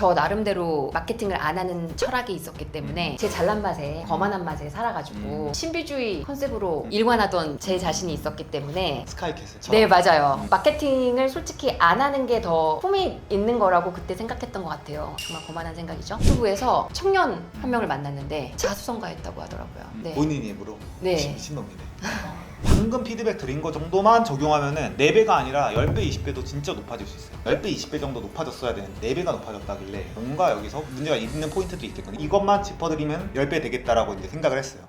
저 나름대로 마케팅을 안 하는 철학이 있었기 때문에 제 잘난 맛에 거만한 맛에 살아가지고 신비주의 컨셉으로 일관하던 제 자신이 있었기 때문에 스카이캐슬. 네, 맞아요. 마케팅을 솔직히 안 하는 게 더 품이 있는 거라고 그때 생각했던 것 같아요. 정말 거만한 생각이죠. 유튜브에서 청년 한 명을 만났는데 자수성가했다고 하더라고요. 네. 본인 입으로. 네. 미친놈이네. 방금 피드백 드린 거 정도만 적용하면은 4배가 아니라 10배, 20배도 진짜 높아질 수 있어요. 10배, 20배 정도 높아졌어야 되는데 4배가 높아졌다길래 뭔가 여기서 문제가 있는 포인트도 있겠거든요. 이것만 짚어드리면 10배 되겠다라고 이제 생각을 했어요.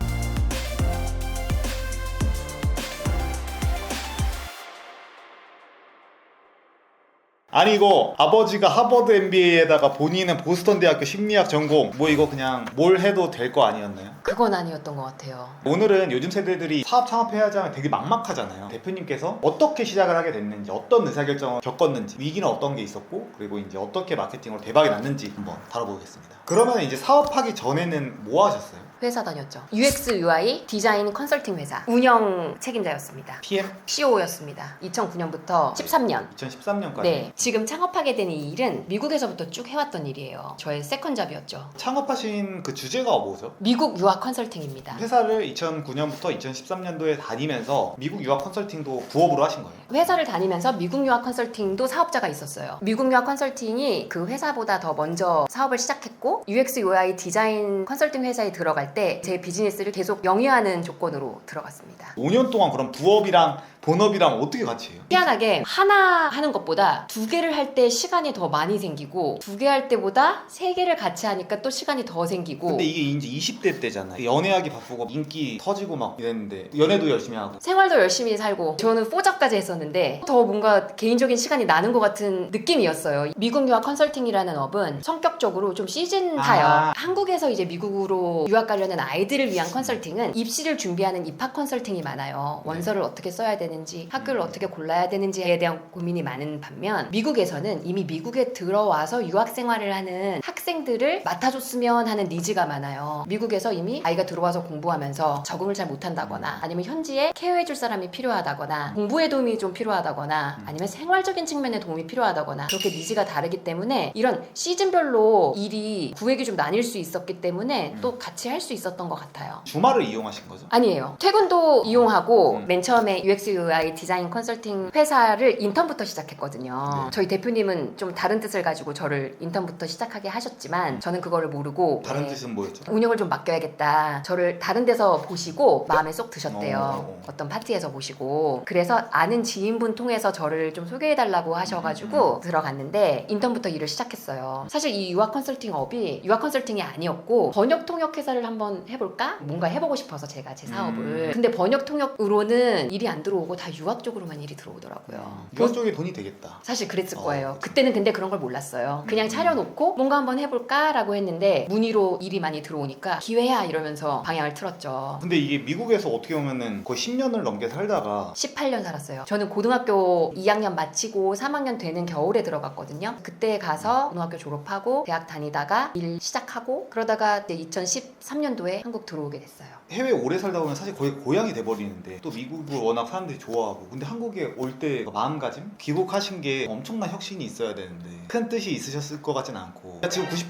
아니 이거 아버지가 하버드 MBA에다가 본인은 보스턴 대학교 심리학 전공 뭐 이거 그냥 뭘 해도 될 거 아니었나요? 그건 아니었던 것 같아요. 오늘은 요즘 세대들이 사업 창업해야지 하면 되게 막막하잖아요. 대표님께서 어떻게 시작을 하게 됐는지, 어떤 의사결정을 겪었는지, 위기는 어떤 게 있었고, 그리고 이제 어떻게 마케팅으로 대박이 났는지 한번 다뤄보겠습니다. 그러면 이제 사업하기 전에는 뭐 하셨어요? 회사 다녔죠. UX, UI 디자인 컨설팅 회사 운영 책임자였습니다. PM? CO였습니다. 2009년부터 13년. 2013년까지. 네, 지금 창업하게 된 이 일은 미국에서부터 쭉 해왔던 일이에요. 저의 세컨잡이었죠. 창업하신 그 주제가 뭐죠? 미국 유학 컨설팅입니다. 회사를 2009년부터 2013년도에 다니면서 미국 유학 컨설팅도 부업으로 하신 거예요? 회사를 다니면서 미국 유학 컨설팅도 사업자가 있었어요. 미국 유학 컨설팅이 그 회사보다 더 먼저 사업을 시작했고 UX, UI 디자인 컨설팅 회사에 들어갈 때 제 비즈니스를 계속 영위하는 조건으로 들어갔습니다. 5년 동안 그럼 부업이랑 본업이랑 어떻게 같이 해요? 희한하게 하나 하는 것보다 2개를 할 때 시간이 더 많이 생기고 2개 할 때보다 3개를 같이 하니까 또 시간이 더 생기고. 근데 이게 이제 20대 때잖아요. 연애하기 바쁘고 인기 터지고 막 이랬는데 연애도 열심히 하고 생활도 열심히 살고 저는 포잡까지 했었는데 더 뭔가 개인적인 시간이 나는 것 같은 느낌이었어요. 미국 유학 컨설팅이라는 업은 성격적으로 좀 시즌타요. 한국에서 이제 미국으로 유학 가려는 아이들을 위한 컨설팅은 입시를 준비하는 입학 컨설팅이 많아요. 원서를 어떻게 써야 되는지, 학교를 어떻게 골라야 되는지에 대한 고민이 많은 반면 미국에서는 이미 미국에 들어와서 유학 생활을 하는 학생들을 맡아줬으면 하는 니즈가 많아요. 미국에서 이미 아이가 들어와서 공부하면서 적응을 잘 못한다거나 아니면 현지에 케어해줄 사람이 필요하다거나 공부에 도움이 좀 필요하다거나 아니면 생활적인 측면에 도움이 필요하다거나 그렇게 니즈가 다르기 때문에 이런 시즌별로 일이 구획이 좀 나뉠 수 있었기 때문에 또 같이 할 수 있었던 것 같아요. 주말을 이용하신 거죠? 아니에요. 퇴근도 이용하고 맨 처음에 UX, UI 디자인 컨설팅 회사를 인턴부터 시작했거든요. 네. 저희 대표님은 좀 다른 뜻을 가지고 저를 인턴부터 시작하게 하셨지만 저는 그거를 모르고 다른 네, 뜻은 뭐였죠? 운영을 좀 맡겨야겠다. 저를 다른 데서 보시고 마음에 쏙 드셨대요. 어. 어떤 파티에서 보시고. 그래서 아는 지인분 통해서 저를 좀 소개해달라고 하셔가지고 들어갔는데 인턴부터 일을 시작했어요. 사실 이 유학 컨설팅 업이 유학 컨설팅이 아니었고 번역 통역 회사를 한번 해볼까? 뭔가 해보고 싶어서 제가 제 사업을. 근데 번역 통역으로는 일이 안 들어오고 다 유학 쪽으로만 일이 들어오더라고요. 유학 쪽에 돈이 되겠다. 사실 그랬을 거예요. 그때는 근데 그런 걸 몰랐어요. 그냥 차려놓고 뭔가 한번 해볼까? 라고 했는데 문의로 일이 많이 들어오니까 기회야 이러면서 방향을 틀었죠. 근데 이게 미국에서 어떻게 보면은 거의 10년을 넘게 살다가 18년 살았어요. 저는 고등학교 2학년 마치고 3학년 되는 겨울에 들어갔거든요. 그때 가서 고등학교 졸업하고 대학 다니다가 일 시작하고 그러다가 2013년도에 한국 들어오게 됐어요. 해외 오래 살다 보면 사실 거의 고향이 돼버리는데 또 미국을 워낙 사람들이 좋아하고 근데 한국에 올 때 마음가짐? 귀국하신 게 엄청난 혁신이 있어야 되는데 큰 뜻이 있으셨을 것 같진 않고 지금 90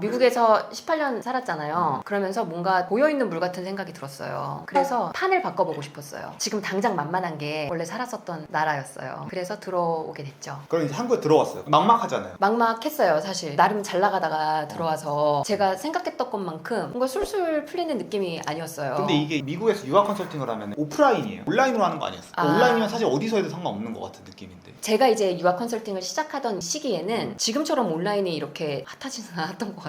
미국에서 18년 살았잖아요. 그러면서 뭔가 고여있는 물 같은 생각이 들었어요. 그래서 판을 바꿔보고 싶었어요. 지금 당장 만만한 게 원래 살았었던 나라였어요. 그래서 들어오게 됐죠. 그럼 이제 한국에 들어왔어요. 막막하잖아요. 막막했어요. 사실 나름 잘 나가다가 들어와서 제가 생각했던 것만큼 뭔가 술술 풀리는 느낌이 아니었어요. 근데 이게 미국에서 유학 컨설팅을 하면 오프라인이에요. 온라인으로 하는 거 아니었어요? 아. 온라인이면 사실 어디서 해도 상관없는 것 같은 느낌인데 제가 이제 유학 컨설팅을 시작하던 시기에는 지금처럼 온라인이 이렇게 핫하지는 않았던 것 같아요.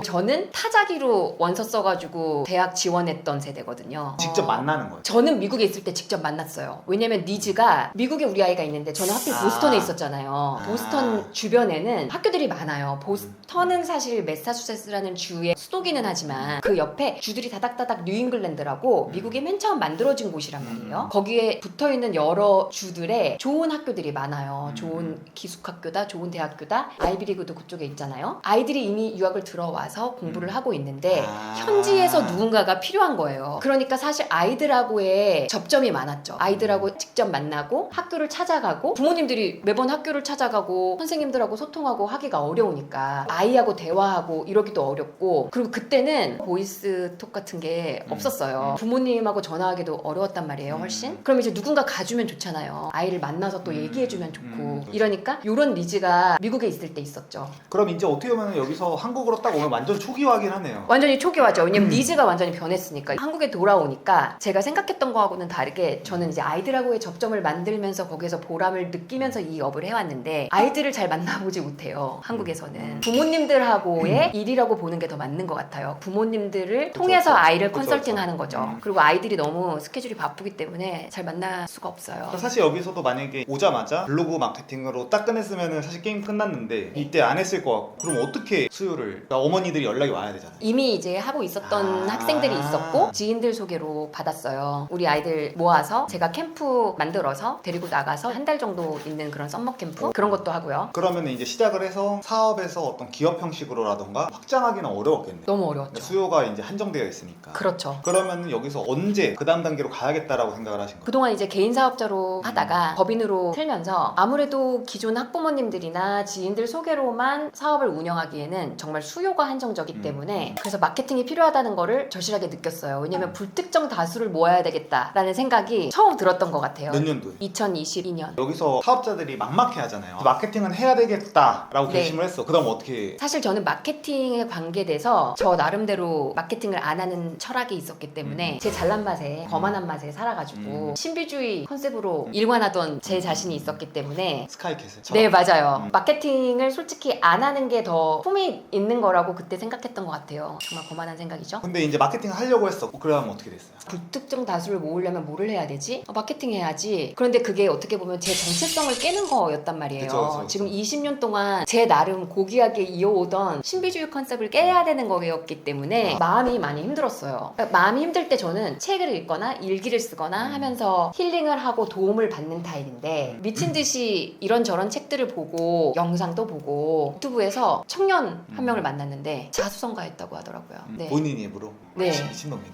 저는 타자기로 원서 써가지고 대학 지원했던 세대거든요. 직접 만나는 거예요. 저는 미국에 있을 때 직접 만났어요. 왜냐면 니즈가 미국에 우리 아이가 있는데 저는 하필 보스턴에 있었잖아요. 보스턴 주변에는 학교들이 많아요. 보스턴은 사실 매사추세츠라는 주의 수도기는 하지만 그 옆에 주들이 다닥다닥 뉴잉글랜드라고 미국에 맨 처음 만들어진 곳이란 말이에요. 거기에 붙어있는 여러 주들에 좋은 학교들이 많아요. 좋은 기숙학교다, 좋은 대학교다, 아이비리그도 그쪽에 있잖아요. 아이들이 이미 유학을 유학을 들어와서 공부를 하고 있는데 현지에서 누군가가 필요한 거예요. 그러니까 사실 아이들하고의 접점이 많았죠. 아이들하고 직접 만나고 학교를 찾아가고 부모님들이 매번 학교를 찾아가고 선생님들하고 소통하고 하기가 어려우니까 아이하고 대화하고 이러기도 어렵고, 그리고 그때는 보이스톡 같은 게 없었어요. 부모님하고 전화하기도 어려웠단 말이에요. 훨씬. 그럼 이제 누군가 가주면 좋잖아요. 아이를 만나서 또 얘기해주면 좋고. 그렇죠. 이러니까 이런 니즈가 미국에 있을 때 있었죠. 그럼 이제 어떻게 보면 여기서 한국으로 딱 오면 완전 초기화긴 하네요. 완전히 초기화죠. 왜냐면 니즈가 완전히 변했으니까. 한국에 돌아오니까 제가 생각했던 거하고는 다르게 저는 이제 아이들하고의 접점을 만들면서 거기에서 보람을 느끼면서 이 업을 해왔는데 아이들을 잘 만나보지 못해요. 한국에서는. 부모님들하고의 일이라고 보는 게 더 맞는 것 같아요. 부모님들을 통해서 아이를 컨설팅하는 거죠. 그리고 아이들이 너무 스케줄이 바쁘기 때문에 잘 만날 수가 없어요. 사실 여기서도 만약에 오자마자 블로그 마케팅으로 딱 끝냈으면 사실 게임 끝났는데 이때 안 했을 것 같고, 그럼 어떻게 수요를, 그러니까 어머니들이 연락이 와야 되잖아요. 이미 이제 하고 있었던 학생들이 있었고 지인들 소개로 받았어요. 우리 아이들 모아서 제가 캠프 만들어서 데리고 나가서 한 달 정도 있는 그런 썸머 캠프 그런 것도 하고요. 그러면 이제 시작을 해서 사업에서 어떤 기업 형식으로라던가 확장하기는 어려웠겠네요. 너무 어려웠죠. 수요가 이제 한정되어 있으니까. 그렇죠. 그러면 여기서 언제 그 다음 단계로 가야겠다라고 생각을 하신 거예요? 그동안 이제 개인 사업자로 하다가 법인으로 틀면서 아무래도 기존 학부모님들이나 지인들 소개로만 사업을 운영하기에는 정말 수요가 한정적이기 때문에 그래서 마케팅이 필요하다는 거를 절실하게 느꼈어요. 왜냐면 불특정 다수를 모아야 되겠다라는 생각이 처음 들었던 것 같아요. 몇 년도에? 2022년. 여기서 사업자들이 막막해 하잖아요. 마케팅은 해야 되겠다라고 네. 결심을 했어. 그 다음 어떻게? 사실 저는 마케팅에 관계돼서 저 나름대로 마케팅을 안 하는 철학이 있었기 때문에 제 잘난 맛에 거만한 맛에 살아가지고 신비주의 컨셉으로 일관하던 제 자신이 있었기 때문에 스카이캐슬. 네 맞아요. 마케팅을 솔직히 안 하는 게 더 품이 있는 거라고 그때 생각했던 것 같아요. 정말 거만한 생각이죠. 근데 이제 마케팅을 하려고 했어. 그러면 어떻게 됐어요? 불특정 다수를 모으려면 뭐를 해야 되지? 마케팅 해야지. 그런데 그게 어떻게 보면 제 정체성을 깨는 거였단 말이에요. 그쵸. 지금 20년 동안 제 나름 고귀하게 이어오던 신비주의 컨셉을 깨야 되는 거였기 때문에 마음이 많이 힘들었어요. 그러니까 마음이 힘들 때 저는 책을 읽거나 일기를 쓰거나 하면서 힐링을 하고 도움을 받는 타입인데 미친 듯이 이런저런 책들을 보고 영상도 보고 유튜브에서 청년 한 명을 만났는데 자수성가했다고 하더라고요. 네. 본인 입으로? 네. 미친놈이네.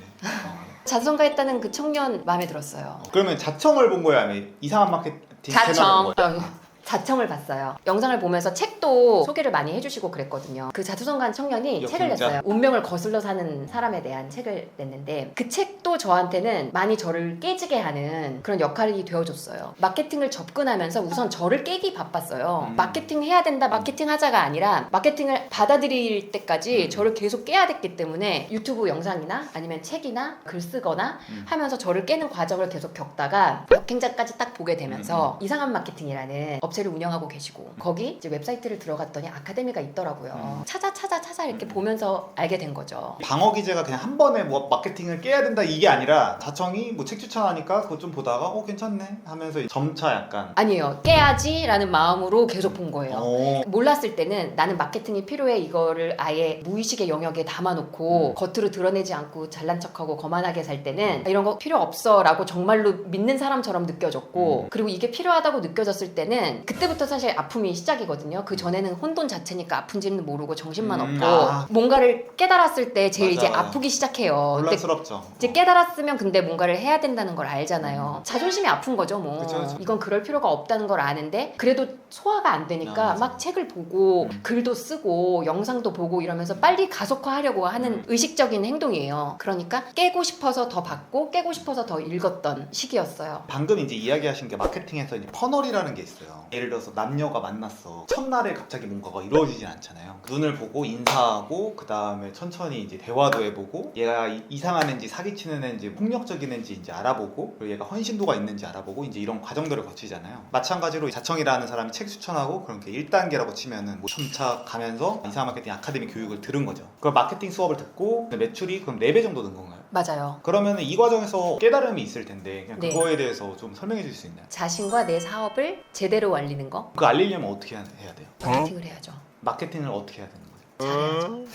자수성가했다는 그 청년 마음에 들었어요. 그러면 자청을 본 거예요? 아니면 이상한 마케팅 채널을 본 거예요? 자청을 봤어요. 영상을 보면서 책도 소개를 많이 해주시고 그랬거든요. 그 자수성가한 청년이 책을 역행자? 냈어요. 운명을 거슬러 사는 사람에 대한 책을 냈는데 그 책도 저한테는 많이 저를 깨지게 하는 그런 역할이 되어줬어요. 마케팅을 접근하면서 우선 저를 깨기 바빴어요. 마케팅 해야 된다, 마케팅 하자가 아니라 마케팅을 받아들일 때까지 저를 계속 깨야 됐기 때문에 유튜브 영상이나 아니면 책이나 글 쓰거나 하면서 저를 깨는 과정을 계속 겪다가 역행자까지 딱 보게 되면서 이상한 마케팅이라는 업체를 운영하고 계시고 거기 이제 웹사이트를 들어갔더니 아카데미가 있더라고요. 찾아 이렇게 보면서 알게 된 거죠. 방어 기제가 그냥 한 번에 뭐 마케팅을 깨야 된다 이게 아니라 자청이 뭐 책 추천하니까 그거 좀 보다가 괜찮네 하면서 점차 약간 아니에요. 깨야지 라는 마음으로 계속 본 거예요. 오. 몰랐을 때는 나는 마케팅이 필요해 이거를 아예 무의식의 영역에 담아놓고 겉으로 드러내지 않고 잘난 척하고 거만하게 살 때는 이런 거 필요 없어 라고 정말로 믿는 사람처럼 느껴졌고 그리고 이게 필요하다고 느껴졌을 때는 그때부터 사실 아픔이 시작이거든요. 그 전에는 혼돈 자체니까 아픈지는 모르고 정신만 없고 뭔가를 깨달았을 때 제일 맞아. 이제 아프기 시작해요. 근데 혼란스럽죠. 이제 깨달았으면 근데 뭔가를 해야 된다는 걸 알잖아요. 자존심이 아픈 거죠 뭐. 그쵸. 이건 그럴 필요가 없다는 걸 아는데 그래도 소화가 안 되니까 맞아. 막 책을 보고 글도 쓰고 영상도 보고 이러면서 빨리 가속화하려고 하는 의식적인 행동이에요. 그러니까 깨고 싶어서 더 받고 깨고 싶어서 더 읽었던 시기였어요. 방금 이제 이야기하신 게 마케팅에서 이제 퍼널이라는 게 있어요. 예를 들어서 남녀가 만났어. 첫날에 갑자기 뭔가가 이루어지진 않잖아요. 눈을 보고 인사하고 그 다음에 천천히 이제 대화도 해보고 얘가 이상한 애인지 사기치는 애인지 폭력적인 애인지 이제 알아보고 그리고 얘가 헌신도가 있는지 알아보고 이제 이런 과정들을 거치잖아요. 마찬가지로 자청이라는 사람이 책 추천하고 그렇게 1단계라고 치면은 뭐 점차 가면서 이상 마케팅 아카데미 교육을 들은 거죠. 그럼 마케팅 수업을 듣고 매출이 그럼 4배 정도 는 건가요? 맞아요. 그러면 이 과정에서 깨달음이 있을 텐데 그냥 네. 그거에 대해서 좀 설명해 줄 수 있나요? 자신과 내 사업을 제대로 알리는 거 그거 알리려면 어떻게 해야 돼요? 마케팅을 해야죠. 마케팅을 어떻게 해야 되는 거예요? 잘해야죠.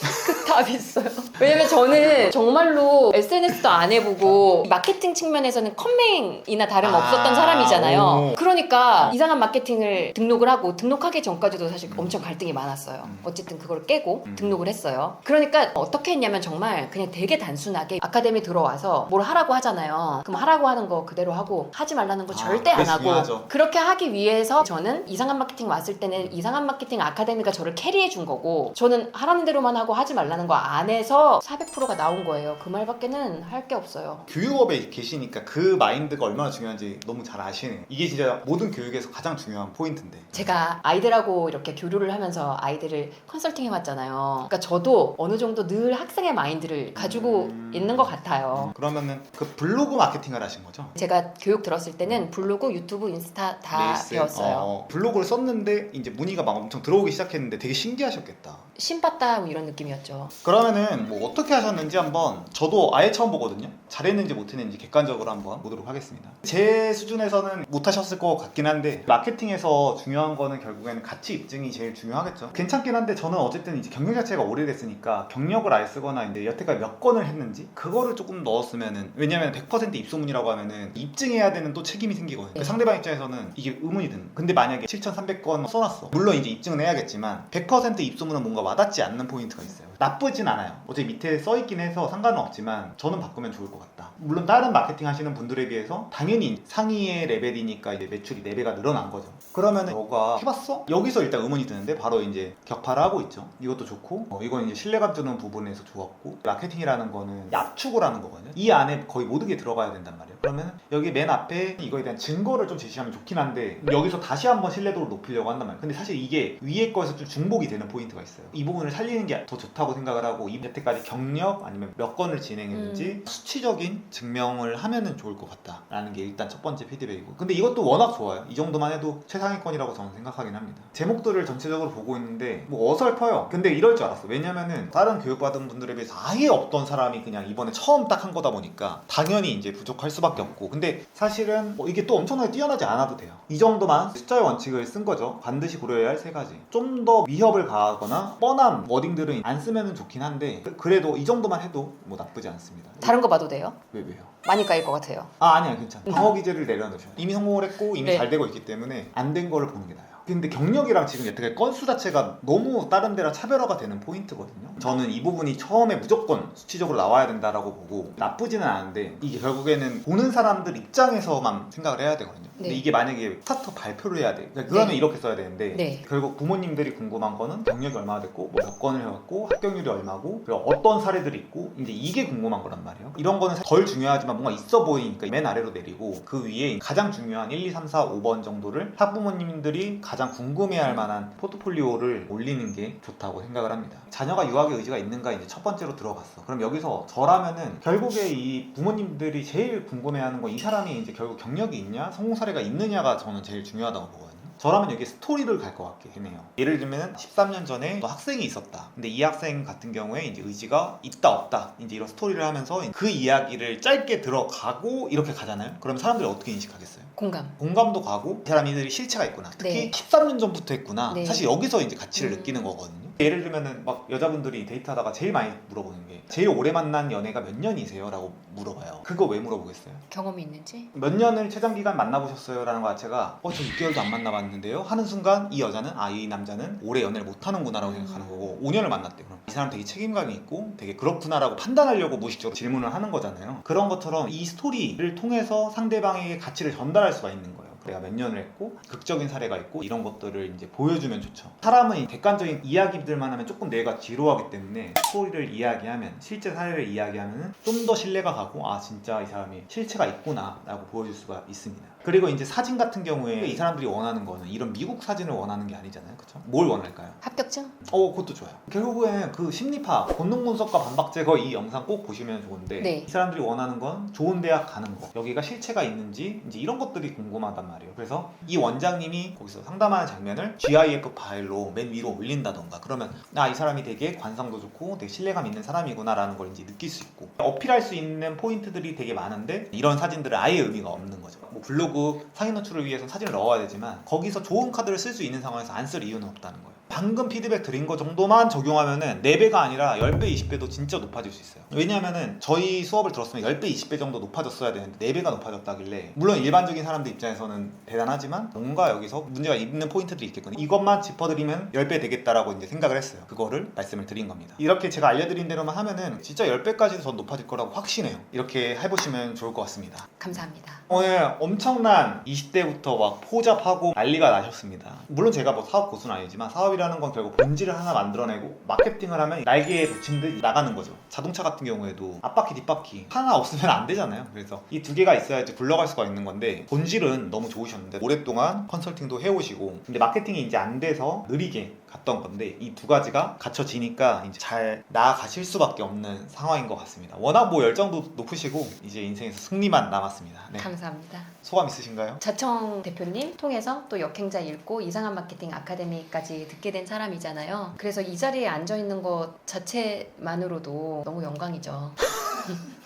다 있어요. 왜냐면 저는 정말로 SNS도 안 해보고 마케팅 측면에서는 컴맹이나 다름없었던 사람이잖아요. 오. 그러니까 이상한 마케팅을 등록을 하고 등록하기 전까지도 사실 엄청 갈등이 많았어요. 어쨌든 그걸 깨고 등록을 했어요. 그러니까 어떻게 했냐면 정말 그냥 되게 단순하게 아카데미 들어와서 뭘 하라고 하잖아요. 그럼 하라고 하는 거 그대로 하고 하지 말라는 거 절대 안 그게 하고 중요하죠. 그렇게 하기 위해서 저는 이상한 마케팅 왔을 때는 이상한 마케팅 아카데미가 저를 캐리해 준 거고 저는 하라는 대로만 하고 하지 말라는 거 안 해서 400%가 나온 거예요. 그 말밖에는 할 게 없어요. 교육업에 계시니까 그 마인드가 얼마나 중요한지 너무 잘 아시네요. 이게 진짜 모든 교육에서 가장 중요한 포인트인데. 제가 아이들하고 이렇게 교류를 하면서 아이들을 컨설팅 해왔잖아요. 그러니까 저도 어느 정도 늘 학생의 마인드를 가지고 있는 것 같아요. 그러면은 그 블로그 마케팅을 하신 거죠? 제가 교육 들었을 때는 블로그, 유튜브, 인스타 다 릴스? 배웠어요. 블로그를 썼는데 이제 문의가 막 엄청 들어오기 시작했는데 되게 신기하셨겠다. 신봤다 뭐 이런 느낌이었죠. 그러면은 뭐 어떻게 하셨는지 한번 저도 아예 처음 보거든요. 잘했는지 못했는지 객관적으로 한번 보도록 하겠습니다. 제 수준에서는 못하셨을 것 같긴 한데 마케팅에서 중요한 거는 결국에는 가치 입증이 제일 중요하겠죠. 괜찮긴 한데 저는 어쨌든 이제 경력 자체가 오래됐으니까 경력을 아예 쓰거나 이제 여태까지 몇 건을 했는지 그거를 조금 넣었으면은 왜냐면 100% 입소문이라고 하면은 입증해야 되는 또 책임이 생기거든요. 네. 상대방 입장에서는 이게 의문이 드는. 근데 만약에 7,300건 써놨어. 물론 이제 입증은 해야겠지만 100% 입소문은 뭔가 와닿지 않는 포인트가 있어요. 나쁘진 않아요. 어제 밑에 써있긴 해서 상관은 없지만 저는 바꾸면 좋을 것 같다. 물론 다른 마케팅 하시는 분들에 비해서 당연히 상위의 레벨이니까 이제 매출이 4배가 늘어난 거죠. 그러면 너가 해봤어? 여기서 일단 의문이 드는데 바로 이제 격파를 하고 있죠. 이것도 좋고 이건 이제 신뢰감 주는 부분에서 좋았고 마케팅이라는 거는 압축을 하는 거거든요. 이 안에 거의 모든 게 들어가야 된단 말이에요. 그러면 여기 맨 앞에 이거에 대한 증거를 좀 제시하면 좋긴 한데 여기서 다시 한번 신뢰도를 높이려고 한단 말이에요. 근데 사실 이게 위에 거에서 좀 중복이 되는 포인트가 있어요. 이 부분을 살리는 게 더 좋다고 생각을 하고 여태까지 경력 아니면 몇 건을 진행했는지 수치적인 증명을 하면은 좋을 것 같다라는 게 일단 첫 번째 피드백이고 근데 이것도 워낙 좋아요. 이 정도만 해도 최상위권이라고 저는 생각하긴 합니다. 제목들을 전체적으로 보고 있는데 뭐 어설퍼요. 근데 이럴 줄 알았어. 왜냐면은 다른 교육받은 분들에 비해서 아예 없던 사람이 그냥 이번에 처음 딱 한 거다 보니까 당연히 이제 부족할 수밖에 없고 근데 사실은 뭐 이게 또 엄청나게 뛰어나지 않아도 돼요. 이 정도만 숫자의 원칙을 쓴 거죠. 반드시 고려해야 할 3가지. 좀 더 위협을 가하거나 뻔한 워딩들은 안 쓰면 좋긴 한데 그래도 이 정도만 해도 뭐 나쁘지 않습니다. 다른 거 봐도 돼요? 왜요? 많이 까일 것 같아요. 아니야 괜찮아. 방어 기제를 내려놓으셔야 이미 성공을 했고 이미 네. 잘 되고 있기 때문에 안 된 거를 보는 게 나아요. 근데 경력이랑 지금 여태까지 건수 자체가 너무 다른 데랑 차별화가 되는 포인트거든요. 저는 이 부분이 처음에 무조건 수치적으로 나와야 된다라고 보고 나쁘지는 않은데 이게 결국에는 보는 사람들 입장에서만 생각을 해야 되거든요. 근데 네. 이게 만약에 스타트 발표를 해야 돼. 그러면 네. 이렇게 써야 되는데 네. 결국 부모님들이 궁금한 거는 경력이 얼마나 됐고 뭐 몇 건을 해왔고 합격률이 얼마고 그리고 어떤 사례들이 있고 이제 이게 궁금한 거란 말이에요. 이런 거는 덜 중요하지만 뭔가 있어 보이니까 맨 아래로 내리고 그 위에 가장 중요한 1, 2, 3, 4, 5번 정도를 학부모님들이 가장 궁금해할 만한 포트폴리오를 올리는 게 좋다고 생각을 합니다. 자녀가 유학의 의지가 있는가 이제 첫 번째로 들어갔어. 그럼 여기서 저라면은 결국에 이 부모님들이 제일 궁금해하는 건 이 사람이 이제 결국 경력이 있냐 성공 사례가 있느냐가 저는 제일 중요하다고 보거든요. 저라면 여기에 스토리를 갈 것 같긴 해요. 예를 들면 13년 전에 또 학생이 있었다. 근데 이 학생 같은 경우에 이제 의지가 있다 없다 이제 이런 스토리를 하면서 그 이야기를 짧게 들어가고 이렇게 가잖아요. 그럼 사람들이 어떻게 인식하겠어요? 공감도 가고 이 사람들이 실체가 있구나. 특히 네. 13년 전부터 했구나. 네. 사실 여기서 이제 가치를 느끼는 거거든요. 예를 들면은 막 여자분들이 데이트하다가 제일 많이 물어보는 게 제일 오래 만난 연애가 몇 년이세요? 라고 물어봐요. 그거 왜 물어보겠어요? 경험이 있는지? 몇 년을 최장 기간 만나보셨어요? 라는 것 자체가 저 6개월도 안 만나봤는데요? 하는 순간 이 여자는 이 남자는 오래 연애를 못하는구나 라고 생각하는 거고 5년을 만났대. 그럼 이 사람 되게 책임감이 있고 되게 그렇구나 라고 판단하려고 무의식적으로 질문을 하는 거잖아요. 그런 것처럼 이 스토리를 통해서 상대방에게 가치를 전달할 수가 있는 거예요. 내가 몇 년을 했고 극적인 사례가 있고 이런 것들을 이제 보여주면 좋죠. 사람은 객관적인 이야기들만 하면 조금 뇌가 지루하기 때문에 스토리를 이야기하면 실제 사례를 이야기하면 좀 더 신뢰가 가고 진짜 이 사람이 실체가 있구나 라고 보여줄 수가 있습니다. 그리고 이제 사진 같은 경우에 이 사람들이 원하는 거는 이런 미국 사진을 원하는 게 아니잖아요. 그쵸? 뭘 원할까요? 합격증? 그것도 좋아요. 결국에는 그 심리파, 본능 분석과 반박 제거 이 영상 꼭 보시면 좋은데 네. 이 사람들이 원하는 건 좋은 대학 가는 거, 여기가 실체가 있는지 이제 이런 것들이 궁금하단 말이에요. 그래서 이 원장님이 거기서 상담하는 장면을 GIF 파일로 맨 위로 올린다던가 그러면 이 사람이 되게 관상도 좋고 되게 신뢰감 있는 사람이구나 라는 걸 이제 느낄 수 있고 어필할 수 있는 포인트들이 되게 많은데 이런 사진들은 아예 의미가 없는 거죠. 뭐 블로그 상위 노출을 위해서 사진을 넣어야 되지만 거기서 좋은 카드를 쓸 수 있는 상황에서 안 쓸 이유는 없다는 거예요. 방금 피드백 드린 거 정도만 적용하면은 4배가 아니라 10배, 20배도 진짜 높아질 수 있어요. 왜냐하면은 저희 수업을 들었으면 10배, 20배 정도 높아졌어야 되는데 4배가 높아졌다길래, 물론 일반적인 사람들 입장에서는 대단하지만 뭔가 여기서 문제가 있는 포인트들이 있겠거든요. 이것만 짚어드리면 10배 되겠다라고 이제 생각을 했어요. 그거를 말씀을 드린 겁니다. 이렇게 제가 알려드린 대로만 하면은 진짜 10배까지도 더 높아질 거라고 확신해요. 이렇게 해보시면 좋을 것 같습니다. 감사합니다. 오늘 엄청난 20대부터 막 포잡하고 난리가 나셨습니다. 물론 제가 뭐 사업 고수는 아니지만 사업이라는 건 결국 본질을 하나 만들어내고 마케팅을 하면 날개에 붙인 듯 나가는 거죠. 자동차 같은 경우에도 앞바퀴 뒷바퀴 하나 없으면 안 되잖아요. 그래서 이 두 개가 있어야지 굴러갈 수가 있는 건데, 본질은 너무 좋으셨는데 오랫동안 컨설팅도 해오시고, 근데 마케팅이 이제 안 돼서 느리게 갔던 건데 이 두 가지가 갖춰지니까 이제 잘 나아가실 수밖에 없는 상황인 것 같습니다. 워낙 뭐 열정도 높으시고 이제 인생에서 승리만 남았습니다. 네. 감사합니다. 소감 있으신가요? 자청 대표님 통해서 또 역행자 읽고 이상한 마케팅 아카데미까지 듣게 된 사람이잖아요. 그래서 이 자리에 앉아 있는 것 자체만으로도 너무 영광이죠.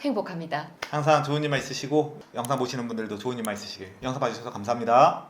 행복합니다. 항상 좋은 일만 있으시고 영상 보시는 분들도 좋은 일만 있으시길. 영상 봐주셔서 감사합니다.